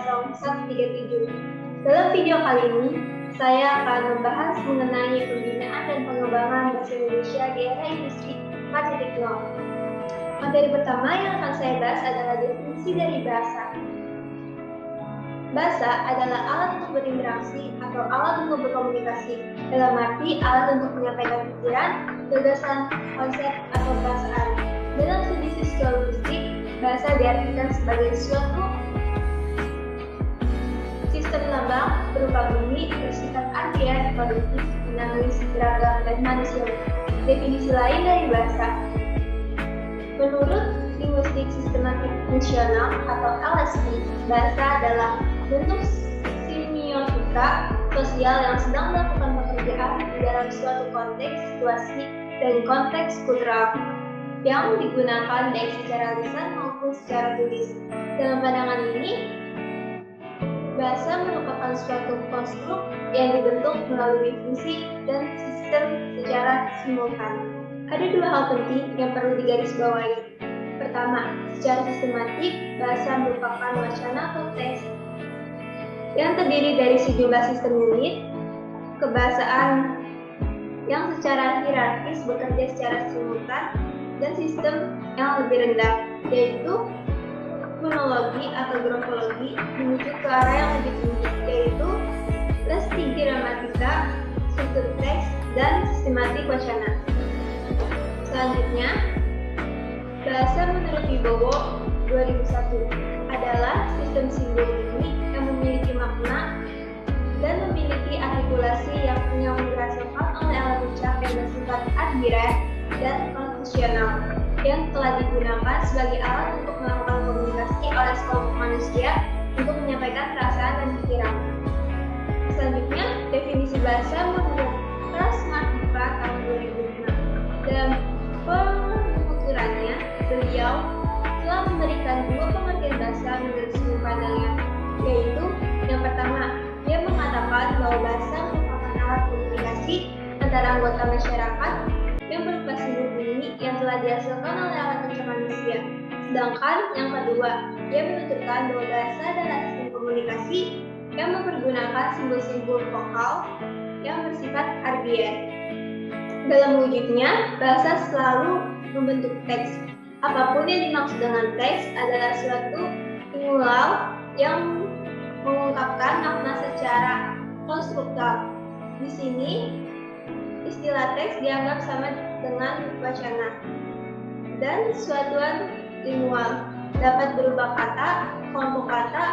0137. Dalam video kali ini, saya akan membahas mengenai pembinaan dan pengembangan bahasa Indonesia di era industri 4.0. Materi pertama yang akan saya bahas adalah definisi dari bahasa. Bahasa adalah alat untuk berinteraksi atau alat untuk berkomunikasi, dalam arti alat untuk menyampaikan pikiran, gagasan, konsep, atau perasaan. Dalam studi sosiologistik, bahasa diartikan sebagai suatu sistem lambang berupa bunyi bersifat arbiar, produktif, dinamis, beragam, dan manusiawi. Definisi lain dari bahasa. Menurut linguistik sistematik fungsional atau LSF, bahasa adalah bentuk semiotika sosial yang sedang melakukan pekerjaan di dalam suatu konteks, situasi, dan konteks kultural yang digunakan baik secara lisan maupun secara tulis. Dalam pandangan ini, bahasa merupakan suatu konstruk yang dibentuk melalui fungsi dan sistem secara simultan. Ada dua hal penting yang perlu digarisbawahi. Pertama, secara sistematik, bahasa merupakan wacana atau teks yang terdiri dari sejumlah sistem unit kebahasaan yang secara hierarkis bekerja secara simultan, dan sistem yang lebih rendah, yaitu fonologi atau grafologi, menuju ke arah yang lebih tinggi, yaitu lexikogramatika, struktur teks, dan sistematik wacana. Selanjutnya, bahasa menurut Wibowo 2001 adalah sistem simbol bunyi yang memiliki makna dan memiliki artikulasi yang dihasilkan oleh alat ucap yang bersifat arbitrary dan konvensional yang telah digunakan sebagai alat untuk melakukan komunikasi oleh sekelompok manusia untuk menyampaikan perasaan dan pikiran. Selanjutnya, definisi bahasa menurut Prasmardipa tahun 2006. Dalam penuturannya, beliau telah memberikan dua pengertian bahasa menurut sudut pandangnya, yaitu yang pertama, dia mengatakan bahwa bahasa merupakan alat komunikasi antara anggota masyarakat yang berupa simbol bunyi yang telah dihasilkan oleh alat ucap manusia. Sedangkan yang kedua, dia menuturkan bahwa bahasa adalah sistem komunikasi yang mempergunakan simbol-simbol vokal yang bersifat arbiar. Dalam wujudnya, bahasa selalu membentuk teks. Apapun yang dimaksud dengan teks adalah suatu simbol yang mengungkapkan makna secara konstruktif. Di sini, istilah teks dianggap sama dengan wacana, dan suatuan lingual dapat berupa kata, kelompok kata,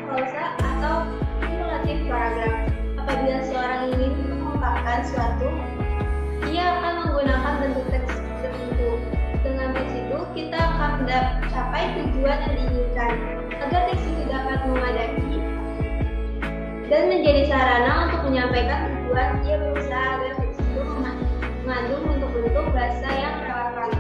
klausa, atau kumulatif paragraf. Apabila seorang ingin mengungkapkan suatu, ia akan menggunakan bentuk teks tertentu. Dengan teks itu, kita akan mencapai tujuan yang diinginkan. Agar teks itu dapat memadai dan menjadi sarana untuk menyampaikan tujuan, ia berusaha agar teks itu mengandung bentuk-bentuk bahasa yang relevan.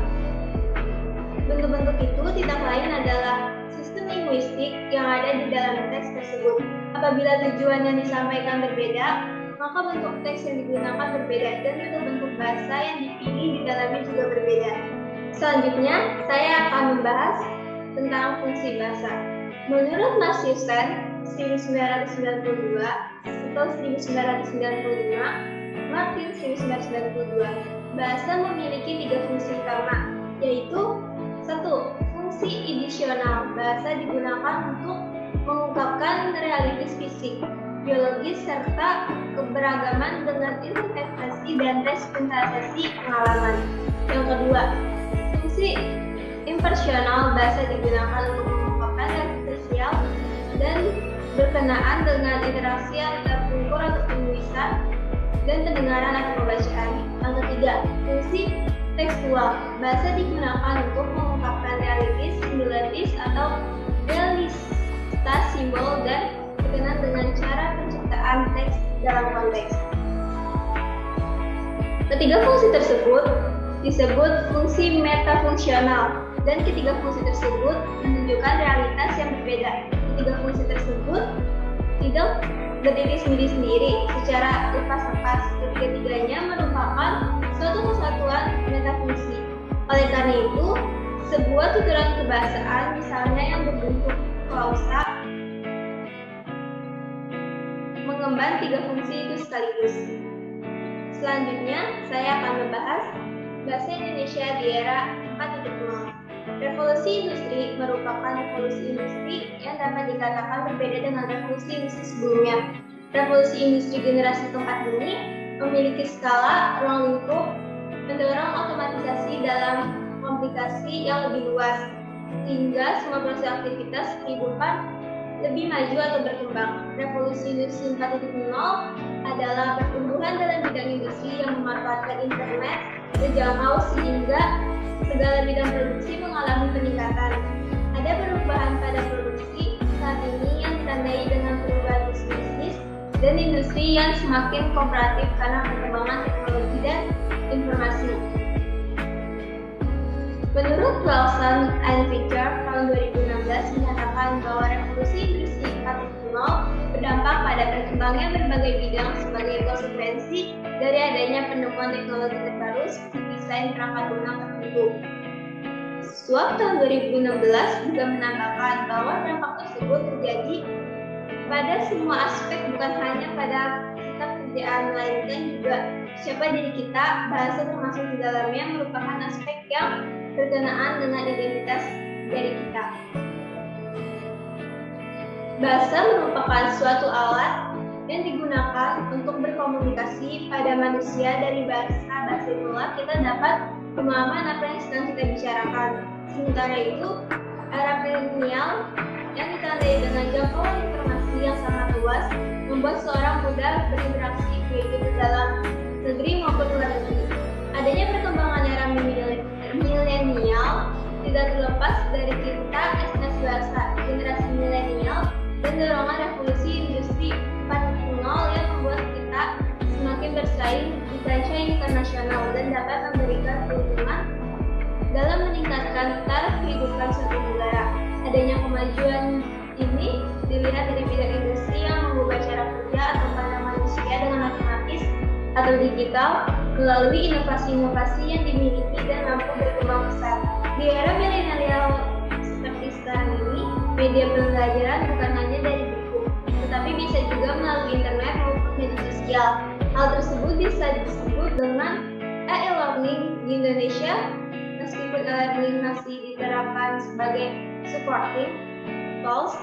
Bentuk-bentuk itu tidak lain adalah sistem linguistik yang ada di dalam teks tersebut. Apabila tujuan yang disampaikan berbeda, maka bentuk teks yang digunakan berbeda dan bentuk-bentuk bahasa yang dipilih di dalamnya juga berbeda. Selanjutnya, saya akan membahas tentang fungsi bahasa. Menurut Marston 1992 atau 1995, Martin 1992, bahasa memiliki tiga fungsi utama, yaitu 1. Fungsi edisional. Bahasa digunakan untuk mengungkapkan realitas fisik, biologis, serta keberagaman dengan interpretasi dan representasi pengalaman. Yang kedua, fungsi impersonal. Bahasa digunakan untuk mengungkapkan eksistensial dan berkenaan dengan interaksi antara pengukur atau penulisan dan pendengaran atau pembacaan. Yang ketiga, fungsi tekstual. Bahasa digunakan untuk mengungkapkan realitas, simbolitis, atau realitas simbol dan berkenaan dengan cara penciptaan teks dalam konteks. Ketiga fungsi tersebut disebut fungsi metafungsional, dan ketiga fungsi tersebut menunjukkan realitas yang berbeda. Ketiga fungsi tersebut tidak berdiri sendiri-sendiri secara lepas-lepas. Ketiga-tiganya merupakan suatu kesatuan metafungsi. Oleh karena itu, sebuah tuturan kebahasaan misalnya yang berbentuk klausa mengemban 3 fungsi itu sekaligus. Selanjutnya, saya akan membahas bahasa Indonesia di era 4.0. Revolusi industri merupakan revolusi industri yang dapat dikatakan berbeda dengan revolusi industri sebelumnya. Revolusi industri generasi keempat ini memiliki skala ruang lingkup, mendorong otomatisasi dalam komplikasi yang lebih luas, sehingga semua proses aktivitas kehidupan lebih maju atau berkembang. Revolusi industri 4.0 adalah pertumbuhan dalam bidang industri yang memanfaatkan internet sejauh sehingga segala bidang produksi mengalami peningkatan. Ada perubahan pada produksi saat ini yang ditandai dengan perubahan bisnis dan industri yang semakin kooperatif karena perkembangan teknologi dan informasi. Menurut Lawson and Fisher tahun 2016 menyatakan bahwa revolusi industri 4.0 berdampak pada berkembangnya berbagai bidang sebagai konsekuensi dari adanya penemuan teknologi terbaru seperti desain perangkat lunak tertentu. Swab tahun 2016 juga menambahkan bahwa dampak tersebut terjadi pada semua aspek, bukan hanya pada sistem kerjaan, melainkan juga siapa diri kita. Bahasa termasuk di dalamnya merupakan aspek yang berkenaan dengan identitas dari kita. Bahasa merupakan suatu alat yang digunakan untuk berkomunikasi pada manusia. Dari bahasa itulah kita dapat pemahaman apa yang sedang kita bicarakan. Sementara itu, era milenial yang ditandai dengan jangkauan informasi yang sangat luas membuat seorang mudah berinteraksi baik itu dalam negeri maupun luar negeri. Adanya perkembangan era milenial tidak terlepas dari kita esnes bahasa generasi milenial dan dorongan revolusi industri 4.0 yang membuat kita semakin bersaing di kancah internasional dan dapat memberikan keuntungan dalam meningkatkan taraf kehidupan suatu negara. Adanya kemajuan ini dilihat dari bidang industri yang mengubah cara kerja atau pandang manusia dengan otomatis atau digital melalui inovasi-inovasi yang dimiliki dan mampu berkembang pesat. Di era milenial seperti sekarang ini, media pembelajaran bukan hanya dari buku, tetapi bisa juga melalui internet maupun media sosial. Hal tersebut bisa disebut dengan e-learning di Indonesia. Meskipun e-learning masih diterapkan sebagai supporting tools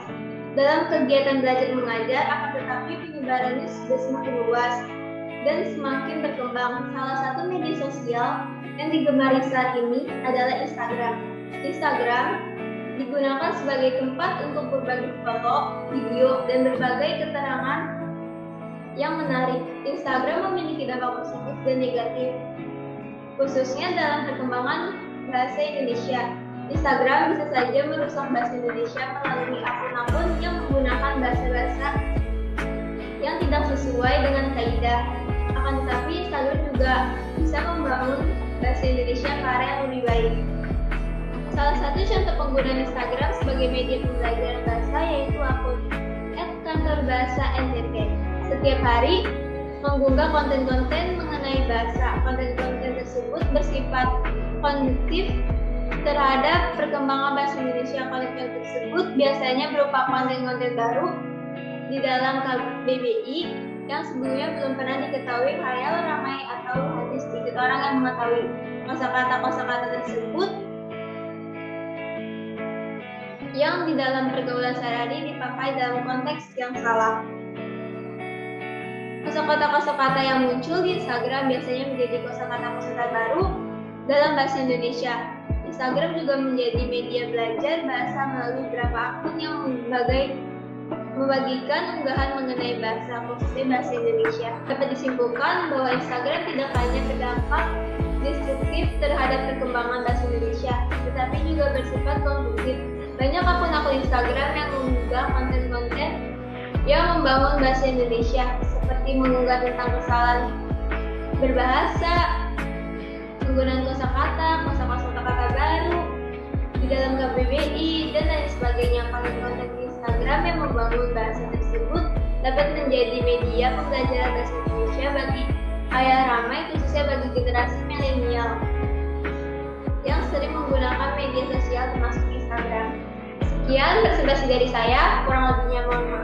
dalam kegiatan belajar mengajar, akan tetapi penyebarannya sudah semakin luas dan semakin berkembang. Salah satu media sosial yang digemari saat ini adalah Instagram. Instagram digunakan sebagai tempat untuk berbagi foto, video, dan berbagai keterangan yang menarik. Instagram memiliki dampak positif dan negatif, khususnya dalam perkembangan bahasa Indonesia. Instagram bisa saja merusak bahasa Indonesia melalui akun-akun yang menggunakan bahasa-bahasa yang tidak sesuai dengan kaidah. Akan tetapi Instagram juga bisa membangun bahasa Indonesia ke arah yang lebih baik. Salah satu contoh penggunaan Instagram sebagai media pembelajaran bahasa yaitu akun @kantorbahasa_NTT. Setiap hari mengunggah konten-konten mengenai bahasa. Konten-konten tersebut bersifat konduktif terhadap perkembangan bahasa Indonesia. Konten tersebut biasanya berupa konten-konten baru di dalam KBBI yang sebelumnya belum pernah diketahui, khayal ramai atau hanya sedikit orang yang mengetahui. Kosakata tersebut yang di dalam pergaulan sehari-hari dipakai dalam konteks yang salah. Kosakata yang muncul di Instagram biasanya menjadi kosakata baru dalam bahasa Indonesia. Instagram juga menjadi media belajar bahasa melalui beberapa akun yang membagikan unggahan mengenai bahasa, khususnya bahasa Indonesia. Dapat disimpulkan bahwa Instagram tidak hanya berdampak destruktif terhadap perkembangan bahasa Indonesia, tetapi juga bersifat konduktif. Banyak akun-akun Instagram yang mengunggah konten-konten yang membangun bahasa Indonesia, seperti mengunggah tentang kesalahan berbahasa, penggunaan kosakata baru di dalam KBBI, dan lain sebagainya. Konten-konten di Instagram yang membangun bahasa tersebut dapat menjadi media pembelajaran bahasa Indonesia bagi khayal ramai, khususnya bagi generasi milenial yang sering menggunakan media sosial termasuk Instagram. Sekian presentasi dari saya, kurang lebihnya mohon maaf.